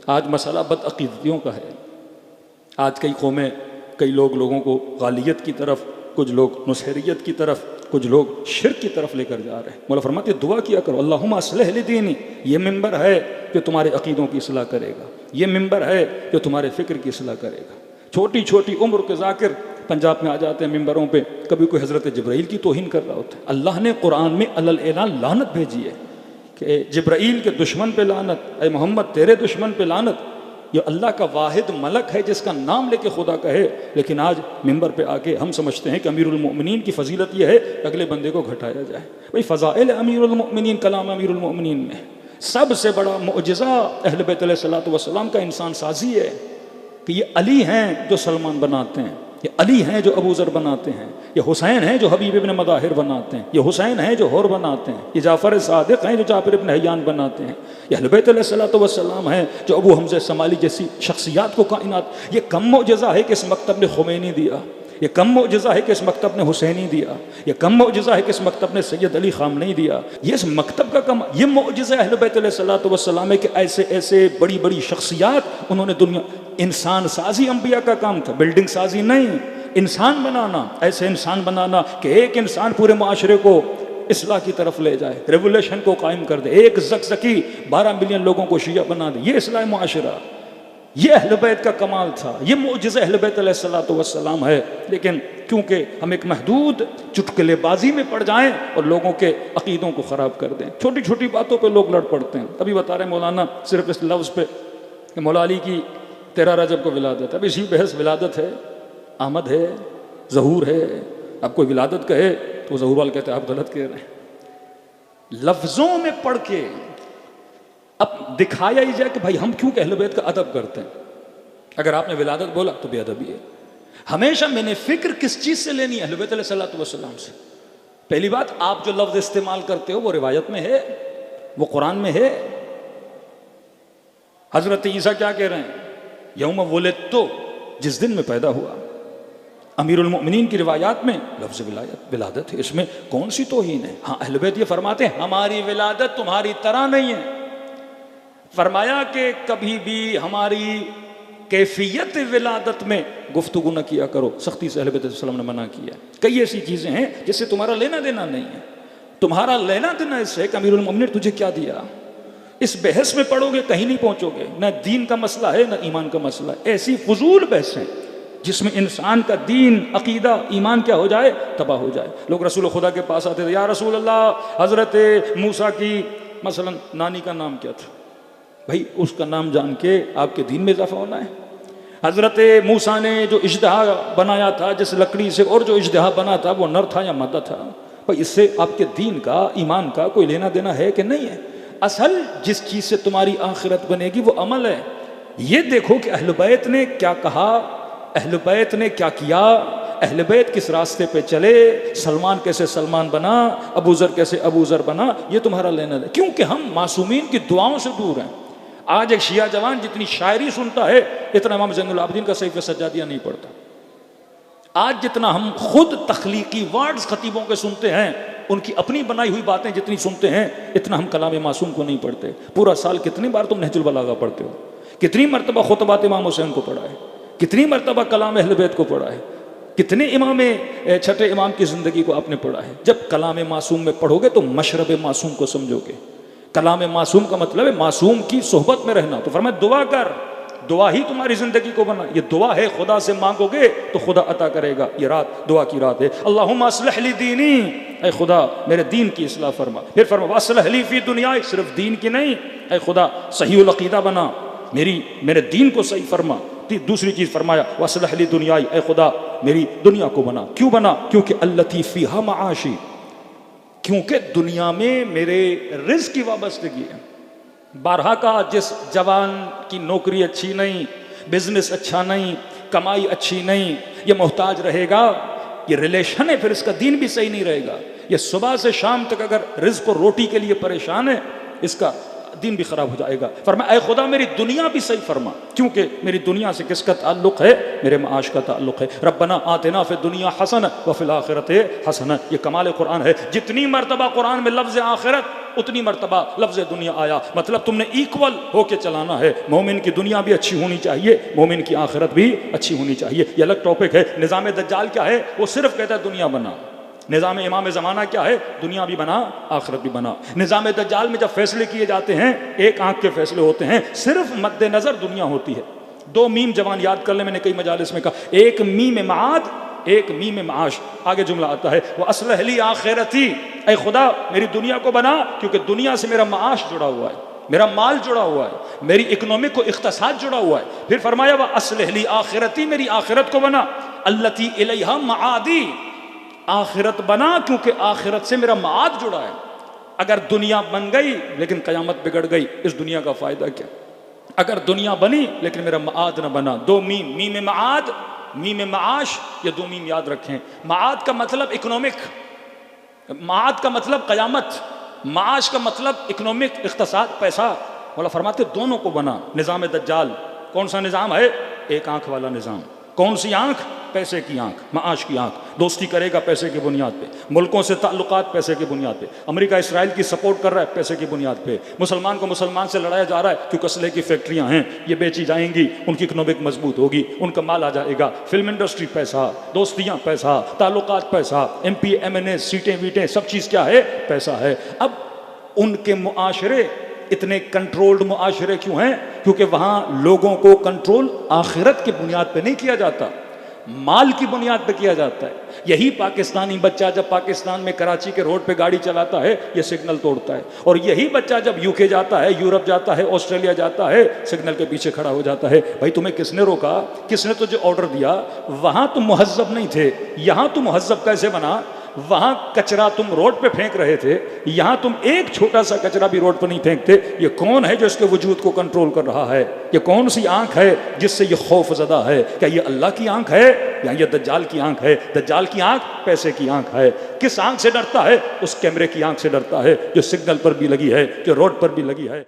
आज मसला बदअक़ीदतियों का है। आज कई कौमें, कई लोगों को गालियत की तरफ, कुछ लोग नुसैरियत की तरफ, कुछ लोग शिर्क की तरफ लेकर जा रहे हैं। मौला फरमाते दुआ किया करो, अल्लाहुम्मा अस्लिह ली दीनी। ये मिंबर है जो तुम्हारे अक़ीदों की इस्लाह करेगा, ये मिंबर है जो तुम्हारे फ़िक्र की इस्लाह करेगा। छोटी छोटी उम्र के ज़ाकिर पंजाब में आ जाते हैं मिंबरों पे, कभी कोई हज़रत जिब्राईल की तौहीन कर रहा होता है। अल्लाह ने कुरान में अलल एलान लानत भेजी है कि जिब्राईल के दुश्मन पे लानत, ऐ मोहम्मद तेरे दुश्मन पे लानत। ये अल्लाह का वाहिद मलक है जिसका नाम लेके खुदा कहे। लेकिन आज मिंबर पे आके हम समझते हैं कि अमीरुल मोमिनीन की फजीलत यह है अगले बंदे को घटाया जाए। भाई फ़ज़ाइल अमीरुल मोमिनीन, कलाम अमीरुल मोमिनीन में सबसे बड़ा मुअजिज़ा अहले बैत अलैहिस्सलातु वस्सलाम का इंसान साजी है कि ये अली हैं जो सलमान बनाते हैं, ये अली हैं जो अबू ज़र बनाते हैं, ये हुसैन हैं जो हबीब इब्न मदाहिर बनाते हैं, ये हुसैन हैं जो होर बनाते हैं, ये जाफ़र सादिक हैं जो जाफ़र इब्न हय्यान बनाते हैं, ये अहले बैत अलैहिस्सलातु वस्सलाम हैं जो अबू हमज़ा समाली जैसी शख्सियात को कायनात। ये कम मुअजिज़ा है कि इस मकतब ने खुमैनी दिया, ये कम मुअजिज़ा है कि इस मकतब ने हुसैनी दिया, ये कम मुअजिज़ा है कि इस मकतब ने सैयद अली ख़ामनेई दिया। ये इस मकतब का कम, ये मुअजिज़ा अहले बैत अलैहिस्सलातु वस्सलाम है कि ऐसे ऐसे बड़ी बड़ी शख्सियात उन्होंने दुनिया। इंसान साजी अंबिया का काम था, बिल्डिंग साजी नहीं, इंसान बनाना, ऐसे इंसान बनाना कि एक इंसान पूरे माशरे को इस्लाह की तरफ ले जाए, रेवोल्यूशन को कायम कर दे, एक ज़कज़की 12 मिलियन लोगों को शिया बना दे। ये इस्लाह माशरा, ये अहले बैत का कमाल था, ये मुअजिज़ा अहले बैत अलैहिस्सलातु वस्सलाम है। लेकिन क्योंकि हम एक महदूद चुटकुलेबाजी में पड़ जाएं और लोगों के अक़ीदों को ख़राब कर दें, छोटी छोटी बातों पे लोग लड़ पड़ते हैं। अभी बता रहे मौलाना सिर्फ इस लफ्ज़ पे कि मौला अली की 13 रजब को विलादत है। अब इसी बहस विलादत है, आमद है, ज़हूर है। अब कोई विलादत कहे तो ज़हूर वाले कहते हैं आप गलत कह रहे हैं। लफ्ज़ों में पढ़ के अब दिखाया ही जाए कि भाई हम क्यों अहले बैत का अदब करते हैं। अगर आपने विलादत बोला तो बेअदबी है। हमेशा मैंने फ़िक्र किस चीज़ से लेनी है? अहले बैत अलैहिस्सलातु वस्सलाम से। पहली बात, आप जो लफ्ज़ इस्तेमाल करते हो वो रिवायत में है, वो कुरान में है। हज़रत ईसा क्या कह रहे हैं? यौम वुलिदतु, जिस दिन में पैदा हुआ। अमीरुल मोमिनीन की रिवायात में लफ्ज़ विलादत है, इसमें कौन सी तौहीन है? हाँ, अहले बैत ये फरमाते हैं हमारी विलादत तुम्हारी तरह नहीं है। फरमाया कि कभी भी हमारी कैफियत विलादत में गुफ्तगू न किया करो, सख्ती से अहले बैत सल्लम ने मना किया। कई ऐसी चीज़ें हैं जिससे तुम्हारा लेना देना नहीं है। तुम्हारा लेना देना इससे कि अमीरुल मोमिनीन तुझे क्या दिया। इस बहस में पढ़ोगे कहीं नहीं पहुंचोगे, न दीन का मसला है न ईमान का मसला है। ऐसी फजूल बहसें जिसमें इंसान का दीन, अकीदा, ईमान क्या हो जाए, तबाह हो जाए। लोग रसूल खुदा के पास आते थे, या रसूल अल्लाह, हज़रत मूसा की मसलन नानी का नाम क्या था? भाई उसका नाम जान के आपके दीन में इजाफा होना है। हज़रत मूसा ने जो इज्तिहा बनाया था जिस लकड़ी से, और जो इज्तिहा बना था वो नर था या मादा था? भाई इससे आपके दीन का, ईमान का कोई लेना देना है कि नहीं है? असल जिस चीज़ से तुम्हारी आखिरत बनेगी वो अमल है। ये देखो कि अहले बैत ने क्या कहा, अहले बैत ने क्या किया, अहले बैत किस रास्ते पे चले, सलमान कैसे सलमान बना, अबू ज़र कैसे अबू ज़र बना। ये तुम्हारा लेना है, क्योंकि हम मासूमीन की दुआओं से दूर हैं। आज एक शिया जवान जितनी शायरी सुनता है इतना इमाम ज़ैनुल आबिदीन का सहीफ़े सज्जादिया नहीं पढ़ता। आज जितना हम खुद तख्लीकी वर्ड्स खतीबों के सुनते हैं, उनकी अपनी बनाई हुई बातें जितनी सुनते हैं, इतना हम कलाम मासूम को नहीं पढ़ते। पूरा साल कितनी बार तुम नहजुल बलागा पढ़ते हो? कितनी मरतबा खुतबात इमाम हुसैन को पढ़ा है? कितनी मरतबा कलाम अहले बैत को पढ़ा है? कितने इमाम छठे इमाम की ज़िंदगी को आपने पढ़ा है? जब कलाम मासूम में पढ़ोगे तो मशरब मासूम को समझोगे। कलाम मासूम का मतलब है मासूम की सोहबत में रहना। तो फरमाया दुआ कर, दुआ ही तुम्हारी ज़िंदगी को बना। ये दुआ है, खुदा से मांगोगे तो खुदा अता करेगा। ये रात दुआ की रात है। अल्लाहुम्मा अस्लिह ली दीनी, ऐ खुदा मेरे दीन की इस्लाह फरमा। फिर फरमा वस्लिह ली फी दुनिया, सिर्फ दीन की नहीं, ऐ खुदा सहीउल अक़ीदा बना, मेरे दीन को सही फरमा। दूसरी चीज़ फरमाया वस्लिह ली दुनिया, ऐ खुदा मेरी दुनिया को बना। क्यों बना? क्योंकि अल्लती फ़ीहा मआशी, क्योंकि दुनिया में मेरे रिज़्क़ की वाबस्तगी है। बारहा का जिस जवान की नौकरी अच्छी नहीं, बिजनेस अच्छा नहीं, कमाई अच्छी नहीं, ये मोहताज रहेगा, ये रिलेशन है, फिर इसका दीन भी सही नहीं रहेगा। ये सुबह से शाम तक अगर रिज़्क़ और रोटी के लिए परेशान है, इसका दीन भी ख़राब हो जाएगा। फरमाया ऐ खुदा मेरी दुनिया भी सही फरमा, क्योंकि मेरी दुनिया से किसका ताल्लुक़ है? मेरे माश का ताल्लुक़ है। रब्बना आतिना फ़िद दुनिया हसन व फ़िल आखिरति हसन। ये कमाल कुरान है। जितनी मरतबा कुरान में लफ्ज़ आखिरत उतनी मरतबा लफ्ज़ दुनिया आया। मतलब तुमने इक्वल होके चलाना है। मोमिन की दुनिया भी अच्छी होनी चाहिए, मोमिन की आखिरत भी अच्छी होनी चाहिए। ये अलग टॉपिक है। निज़ाम दज्जाल क्या है? वो सिर्फ कहता है दुनिया बना। निज़ाम इमाम ज़माना क्या है? दुनिया भी बना, आखिरत भी बना। निज़ाम दज्जाल में जब फैसले किए जाते हैं, एक आंख के फैसले होते हैं, सिर्फ मद्देनज़र दुनिया होती है। दो मीम जवान याद कर ले, मैंने कई मजालिस में कहा, एक मीम माद, एक मीम माश। आगे जुमला आता है, वह असलहली आखिरती, ऐ खुदा मेरी दुनिया को बना, क्योंकि दुनिया से मेरा माश जुड़ा हुआ है, मेरा माल जुड़ा हुआ है, मेरी इकोनॉमिक को इख्तिसाद जुड़ा हुआ है। फिर फरमाया वह असलहली आखिरती, मेरी आखिरत को बना, अल्लती इलैहा मादी, आखिरत बना क्योंकि आखिरत से मेरा माद जुड़ा है। अगर दुनिया बन गई लेकिन क़यामत बिगड़ गई, इस दुनिया का फ़ायदा क्या? अगर दुनिया बनी लेकिन मेरा माद न बना। दो मीम, मीम माद, मीम माश, ये दो मीम याद रखें। माद का मतलब इकोनॉमिक, माद का मतलब क़यामत, माश का मतलब इकोनॉमिक, इख्तिसाद, पैसा। वाला फरमाते दोनों को बना। निज़ाम दज्जाल कौन सा निज़ाम है? एक आंख वाला निज़ाम। कौन सी आंख? पैसे की आंख, माश की आंख। दोस्ती करेगा पैसे की बुनियाद पे, मुल्कों से ताल्लुकात पैसे की बुनियाद पे। अमेरिका इसराइल की सपोर्ट कर रहा है पैसे की बुनियाद पे। मुसलमान को मुसलमान से लड़ाया जा रहा है क्योंकि असले की फैक्ट्रियां हैं, ये बेची जाएंगी, उनकी इकोनॉमिक मजबूत होगी, उनका माल आ जाएगा। फिल्म इंडस्ट्री पैसा, दोस्तियां पैसा, ताल्लुकात पैसा, MP MNA सीटें वीटें, सब चीज़ क्या है? पैसा है। अब उनके मुआशरे इतने कंट्रोल्ड मुआशरे क्यों हैं? क्योंकि वहाँ लोगों को कंट्रोल आखिरत की बुनियाद पे नहीं किया जाता, माल की बुनियाद पे किया जाता है। यही पाकिस्तानी बच्चा जब पाकिस्तान में कराची के रोड पे गाड़ी चलाता है, ये सिग्नल तोड़ता है। और यही बच्चा जब UK जाता है, यूरोप जाता है, ऑस्ट्रेलिया जाता है, सिग्नल के पीछे खड़ा हो जाता है। भाई तुम्हें किसने रोका? किसने तुझे ऑर्डर दिया? वहाँ तुम मुहज्जब नहीं थे, यहाँ तुम मुहज्जब कैसे बना? वहाँ कचरा तुम रोड पे फेंक रहे थे, यहाँ तुम एक छोटा सा कचरा भी रोड पर नहीं फेंकते। ये कौन है जो इसके वजूद को कंट्रोल कर रहा है? ये कौन सी आंख है जिससे ये खौफ ज़दा है? क्या ये अल्लाह की आंख है या ये दज्जाल की आंख है? दज्जाल की आंख पैसे की आंख है। किस आंख से डरता है? उस कैमरे की आंख से डरता है जो सिग्नल पर भी लगी है, जो रोड पर भी लगी है।